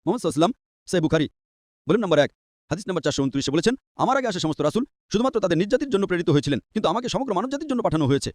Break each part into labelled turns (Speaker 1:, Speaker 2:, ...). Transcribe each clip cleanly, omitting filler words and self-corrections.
Speaker 1: মুহাম্মদ সাল্লাল্লাহু আলাইহি ওয়াসাল্লাম সহিহ বুখারী বলেন নম্বর 1 হাদিস নম্বর 429 বলেছেন, আমার আগে আসা সমস্ত রাসূল শুধুমাত্র তাদের নিজ জাতির জন্য প্রেরিত হয়েছিলেন, কিন্তু আমাকে সমগ্র মানবজাতির জন্য পাঠানো হয়েছে।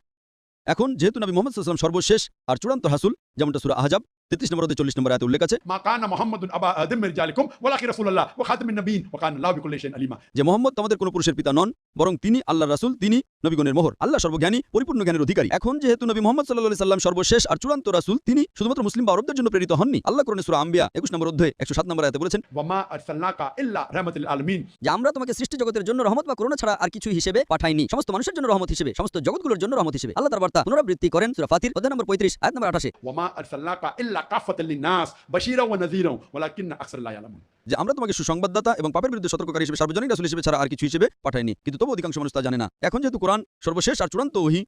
Speaker 1: এখন যেহেতু নবী মুহাম্মদ সাল্লাল্লাহু আলাইহি ওয়াসাল্লাম সর্বশেষ আর চূড়ান্ত রাসূল, যেমনটা সূরা আহজাব 33 নম্বর অধ্যায় 40 নম্বর আয়াতে উল্লেখ আছে,
Speaker 2: মা কানা মুহাম্মাদুন আবা আদম মির রিজালিকুম ওয়ালাকিন রাসূলুল্লাহ ওয়া খাতামিন নবিয়্যিন ওয়া কানা আল্লাহু বিকুল্লি শাইইন আলিমা।
Speaker 1: যে মুহাম্মদ তোমাদের কোনো পুরুষের পিতা নন, বরং তিনি আল্লাহর রাসূল, তিনি নবীগণের মোহর। আল্লাহ সর্বজ্ঞানী, পরিপূর্ণ জ্ঞানের অধিকারী। এখন যেহেতু নবী মুহাম্মদ সাল্লাল্লাহু আলাইহি সাল্লাম সর্বশেষ আর চূড়ান্ত রাসূল, তিনি শুধুমাত্র মুসলিম বা আরবদের জন্য প্রেরিত হননি। আল্লাহ কোরআনে সূরা আম্বিয়া 21 নম্বর অধ্যায় 107 নম্বর আয়াতে বলেছেন,
Speaker 2: ওয়া মা আরসালনাকা ইল্লা রাহমাতাল লিল আলামিন।
Speaker 3: যে আমরা তোমাকে সৃষ্টি জগতের জন্য রহমত বা করুণা ছাড়া আর কিছু হিসেবে পাঠাইনি, সমস্ত মানুষের জন্য রহমত হিসেবে, সমস্ত জগৎগুলোর জন্য রহমত হিসেবে। আল্লাহ তার বার্তা পুনরাবৃত্তি করেন সূরা ফাতির অধ্যায় নম্বর 35 আয়াত নম্বর 28।
Speaker 2: ওয়া মা আরসালনাকা ইল্লা কাফাতাল লিন-নাস বাশীরা ওয়া নাযীরা ওয়ালাকিন্না আকসারাল লা ইয়ালামুন।
Speaker 1: যে আমরা তোমাকে সুসংবাদদাতা এবং পাপের বিরুদ্ধে সতর্ককারী হিসেবে সার্বজনীন রাসূল হিসেবে ছাড়া আর কিছু হিসেবে পাঠাইনি, কিন্তু তবু অধিকাংশ মানুষ তা জানে না। এখন যেহেতু কোরআন সর্বশেষ আর চূড়ান্ত ওহী,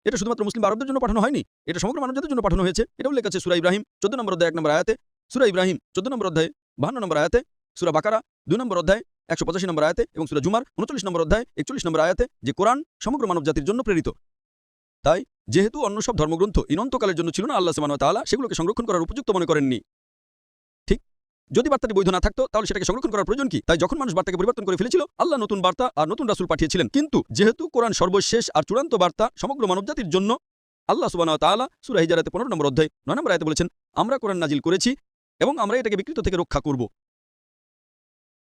Speaker 1: এটা শুধুমাত্র মুসলিম বা আরবদের জন্য পাঠানো হয়নি, এটা সমগ্র মানবজাতির জন্য পাঠানো হয়েছে। এটা উল্লেখ আছে সূরা ইব্রাহিম 14 নম্বর অধ্যায় 1 নম্বর আয়াতে, সূরা ইব্রাহিম 14 নম্বর অধ্যায় 52 নম্বর আয়াতে, সূরা বাকারা 2 নম্বর অধ্যায় 185 নম্বর আয়াতে এবং সূরা জুমার 39 নম্বর অধ্যায় 41 নম্বর আয়াতে, যে কোরআন সমগ্র মানবজাতির জন্য প্রেরিত। তাই যেহেতু অন্য সব ধর্মগ্রন্থ ইনন্তকালের জন্য ছিল না, আল্লাহ সুবহানাহু ওয়া তাআলা সেগুলোকে সংরক্ষণ করার উপযুক্ত মনে করেননি। ঠিক, যদি বার্তাটি বৈধ না থাকতো তাহলে সেটাকে সংরক্ষণ করার প্রয়োজন কি? তাই যখন মানুষ বার্তাকে পরিবর্তন করে ফেলেছিল, আল্লাহ নতুন বার্তা আর নতুন রাসূল পাঠিয়েছিলেন। কিন্তু যেহেতু কোরআন সর্বশেষ আর চূড়ান্ত বার্তা সমগ্র মানবজাতির জন্য, আল্লাহ সুবহানাহু ওয়া তাআলা সূরা হিজরাতে 15 নম্বর অধ্যায় 9 নম্বর আয়াতে বলেছেন, আমরা কোরআন নাজিল করেছি এবং আমরা এটাকে বিকৃত থেকে রক্ষা করব।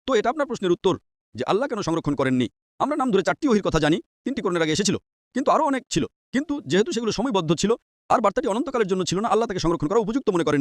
Speaker 1: তো এটা আপনার প্রশ্নের উত্তর যে আল্লাহ কেন সংরক্ষণ করেননি। আমরা নাম ধরে 4টি ওহীর কথা জানি, 3টি কোরআনের আগে এসেছিল, কিন্তু আরও অনেক ছিল। কিন্তু যেহেতু সেগুলো সময়বদ্ধ ছিল আর বার্তাটি অনন্তকালের জন্য ছিল না, আল্লাহ তাকে সংরক্ষণ করা উপযুক্ত মনে করেননি।